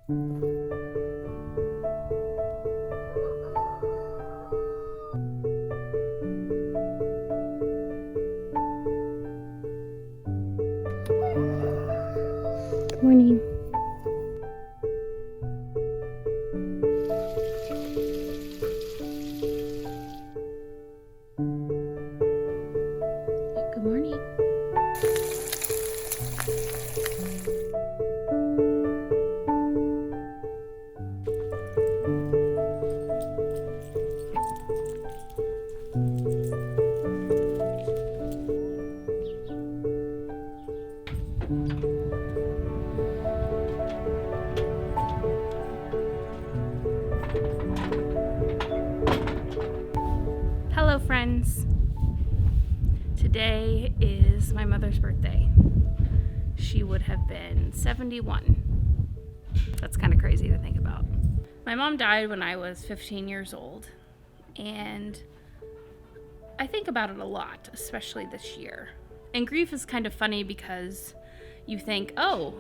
Good morning. Good morning. Hello, friends. Today is my mother's birthday. She would have been 71. That's kind of crazy to think about. My mom died when I was 15 years old, and I think about it a lot, especially this year. And grief is kind of funny because you think, oh,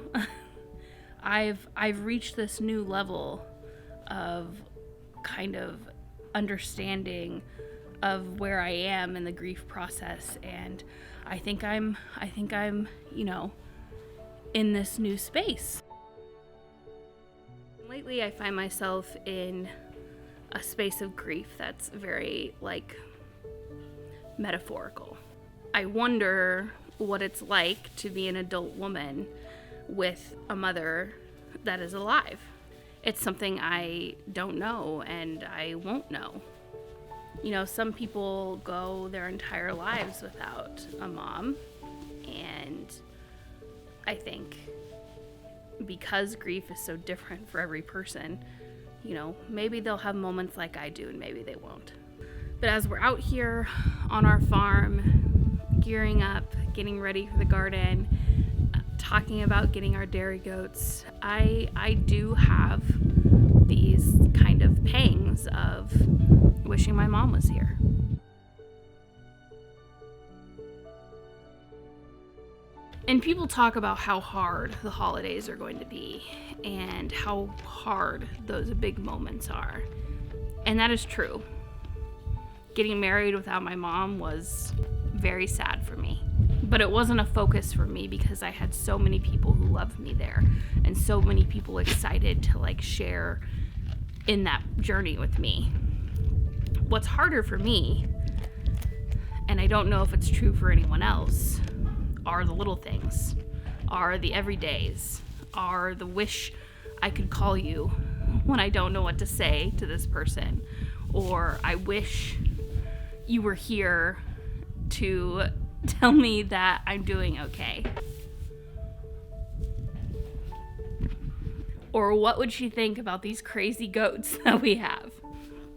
I've reached this new level of kind of understanding of where I am in the grief process, and I think I'm in this new space. Lately I find myself in a space of grief that's very metaphorical. I wonder what it's like to be an adult woman with a mother that is alive. It's something I don't know and I won't know. Some people go their entire lives without a mom, and I think because grief is so different for every person, maybe they'll have moments like I do and maybe they won't. But as we're out here on our farm, gearing up, getting ready for the garden, talking about getting our dairy goats, I do have these kind of pangs of wishing my mom was here. And people talk about how hard the holidays are going to be and how hard those big moments are. And that is true. Getting married without my mom was very sad for me. But it wasn't a focus for me because I had so many people who loved me there and so many people excited to share in that journey with me. What's harder for me, and I don't know if it's true for anyone else, are the little things, are the everydays, are the wish I could call you when I don't know what to say to this person, or I wish you were here to tell me that I'm doing okay. Or what would she think about these crazy goats that we have?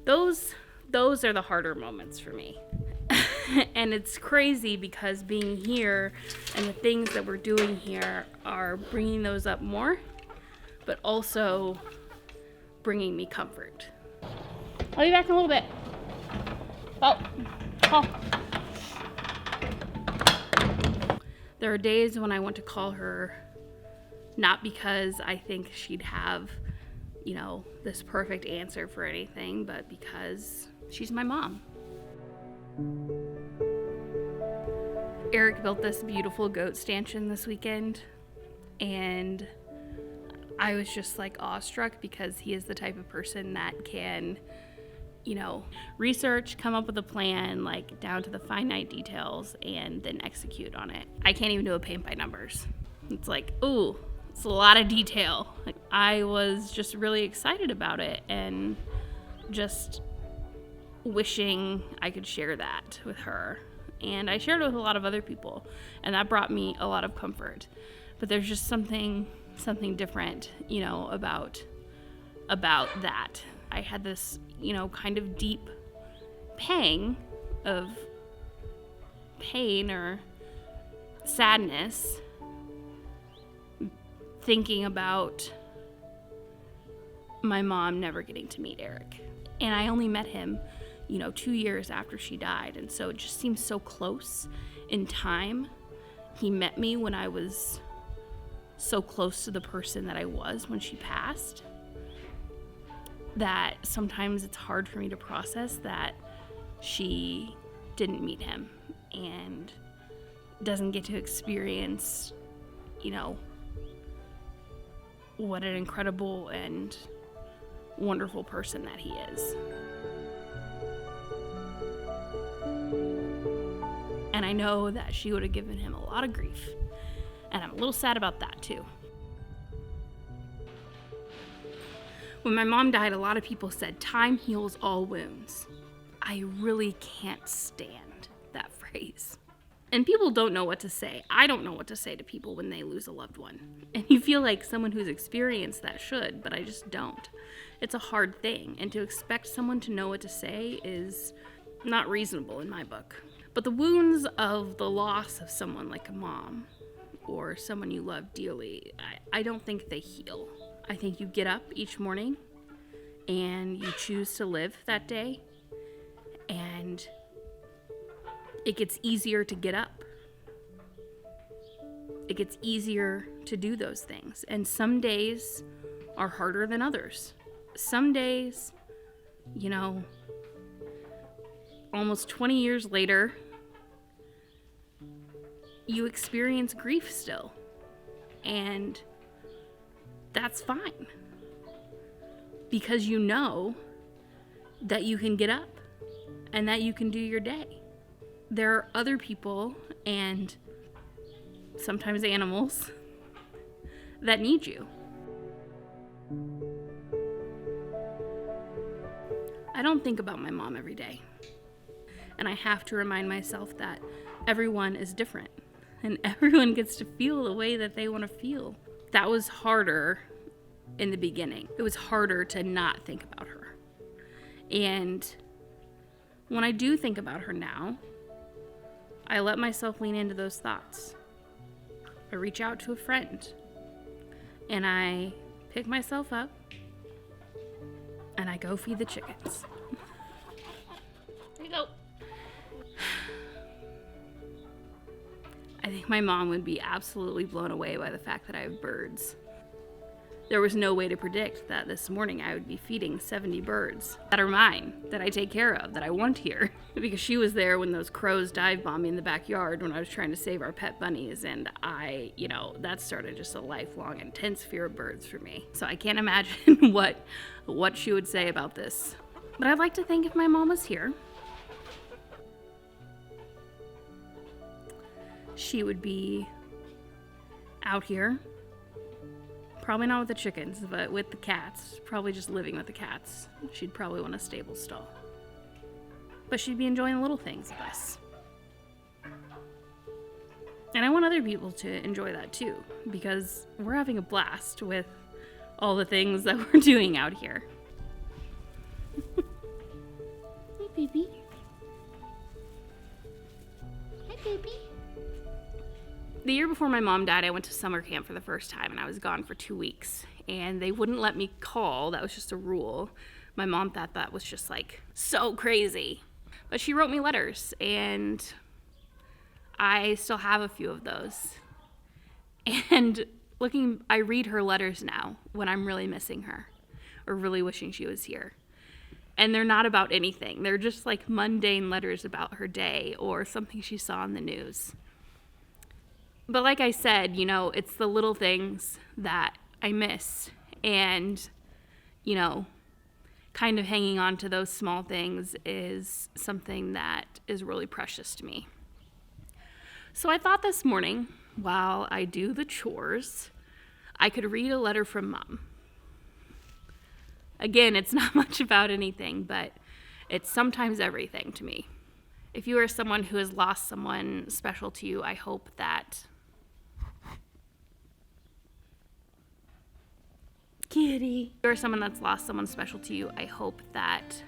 Those are the harder moments for me. And it's crazy because being here and the things that we're doing here are bringing those up more, but also bringing me comfort. I'll be back in a little bit. Oh. There are days when I want to call her, not because I think she'd have, this perfect answer for anything, but because she's my mom. Eric built this beautiful Goatstanchion this weekend, and I was just awestruck because he is the type of person that can, research, come up with a plan, down to the finite details, and then execute on it. I can't even do a paint by numbers. It's ooh, it's a lot of detail. I was just really excited about it and just wishing I could share that with her. And I shared it with a lot of other people, and that brought me a lot of comfort. But there's just something different, about that. I had this, kind of deep pang of pain or sadness thinking about my mom never getting to meet Eric. And I only met him, 2 years after she died. And so it just seems so close in time. He met me when I was so close to the person that I was when she passed that sometimes it's hard for me to process that she didn't meet him and doesn't get to experience, you know, what an incredible and wonderful person that he is. And I know that she would have given him a lot of grief. And I'm a little sad about that too. When my mom died, a lot of people said, time heals all wounds. I really can't stand that phrase. And people don't know what to say. I don't know what to say to people when they lose a loved one. And you feel like someone who's experienced that should, but I just don't. It's a hard thing. And to expect someone to know what to say is not reasonable in my book. But the wounds of the loss of someone like a mom or someone you love dearly, I don't think they heal. I think you get up each morning and you choose to live that day, and it gets easier to get up. It gets easier to do those things. And some days are harder than others. Some days, you know, almost 20 years later, you experience grief still. And that's fine. Because you know that you can get up and that you can do your day. There are other people and sometimes animals that need you. I don't think about my mom every day. And I have to remind myself that everyone is different and everyone gets to feel the way that they want to feel. That was harder in the beginning. It was harder to not think about her. And when I do think about her now, I let myself lean into those thoughts. I reach out to a friend and I pick myself up and I go feed the chickens. There you go. I think my mom would be absolutely blown away by the fact that I have birds. There was no way to predict that this morning I would be feeding 70 birds that are mine, that I take care of, that I want here. Because she was there when those crows dive bombed me in the backyard when I was trying to save our pet bunnies, and that started just a lifelong intense fear of birds for me. So I can't imagine what she would say about this. But I'd like to think if my mom was here, she would be out here. Probably not with the chickens, but with the cats. Probably just living with the cats. She'd probably want a stable stall. But she'd be enjoying the little things with us. And I want other people to enjoy that too, because we're having a blast with all the things that we're doing out here. Hey, baby. Hi, baby. The year before my mom died, I went to summer camp for the first time, and I was gone for 2 weeks. And they wouldn't let me call. That was just a rule. My mom thought that was just like so crazy. But she wrote me letters, and I still have a few of those. And I read her letters now when I'm really missing her or really wishing she was here. And they're not about anything. They're just like mundane letters about her day or something she saw in the news. But like I said, it's the little things that I miss, and, kind of hanging on to those small things is something that is really precious to me. So I thought this morning, while I do the chores, I could read a letter from Mom. Again, it's not much about anything, but it's sometimes everything to me. If you are someone who has lost someone special to you, I hope that Kitty. If you're someone that's lost someone special to you, I hope that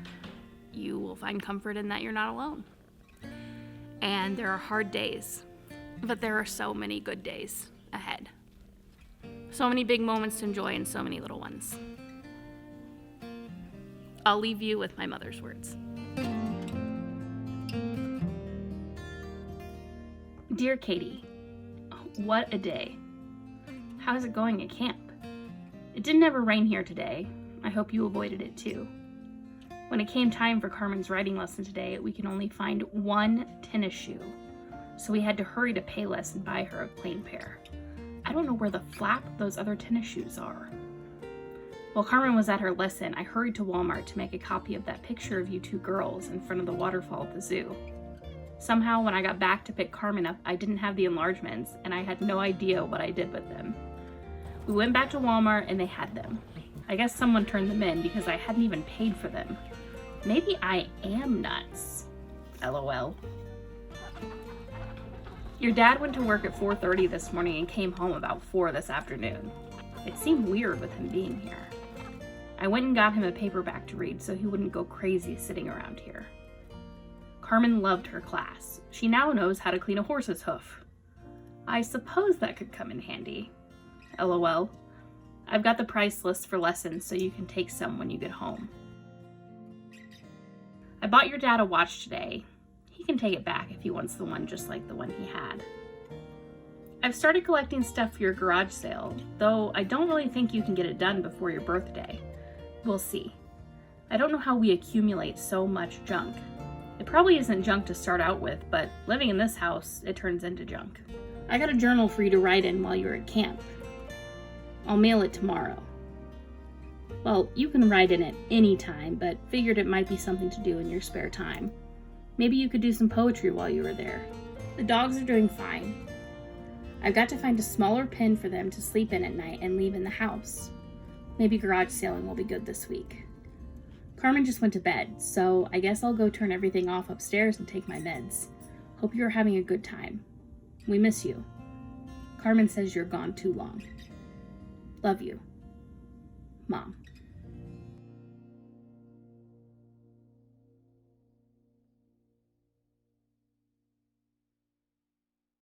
you will find comfort in that you're not alone. And there are hard days, but there are so many good days ahead. So many big moments to enjoy and so many little ones. I'll leave you with my mother's words. Dear Katie, what a day. How's it going at camp? It didn't ever rain here today. I hope you avoided it too. When it came time for Carmen's riding lesson today, we could only find one tennis shoe, so we had to hurry to Payless and buy her a plain pair. I don't know where the flap those other tennis shoes are. While Carmen was at her lesson, I hurried to Walmart to make a copy of that picture of you two girls in front of the waterfall at the zoo. Somehow, when I got back to pick Carmen up, I didn't have the enlargements, and I had no idea what I did with them. We went back to Walmart, and they had them. I guess someone turned them in because I hadn't even paid for them. Maybe I am nuts. LOL. Your dad went to work at 4:30 this morning and came home about 4 this afternoon. It seemed weird with him being here. I went and got him a paperback to read so he wouldn't go crazy sitting around here. Carmen loved her class. She now knows how to clean a horse's hoof. I suppose that could come in handy. LOL. I've got the price list for lessons so you can take some when you get home. I bought your dad a watch today. He can take it back if he wants the one just like the one he had. I've started collecting stuff for your garage sale, though I don't really think you can get it done before your birthday. We'll see. I don't know how we accumulate so much junk. It probably isn't junk to start out with, but living in this house, it turns into junk. I got a journal for you to write in while you're at camp. I'll mail it tomorrow. Well, you can write in it any time, but figured it might be something to do in your spare time. Maybe you could do some poetry while you were there. The dogs are doing fine. I've got to find a smaller pen for them to sleep in at night and leave in the house. Maybe garage sailing will be good this week. Carmen just went to bed, so I guess I'll go turn everything off upstairs and take my meds. Hope you're having a good time. We miss you. Carmen says you're gone too long. Love you. Mom.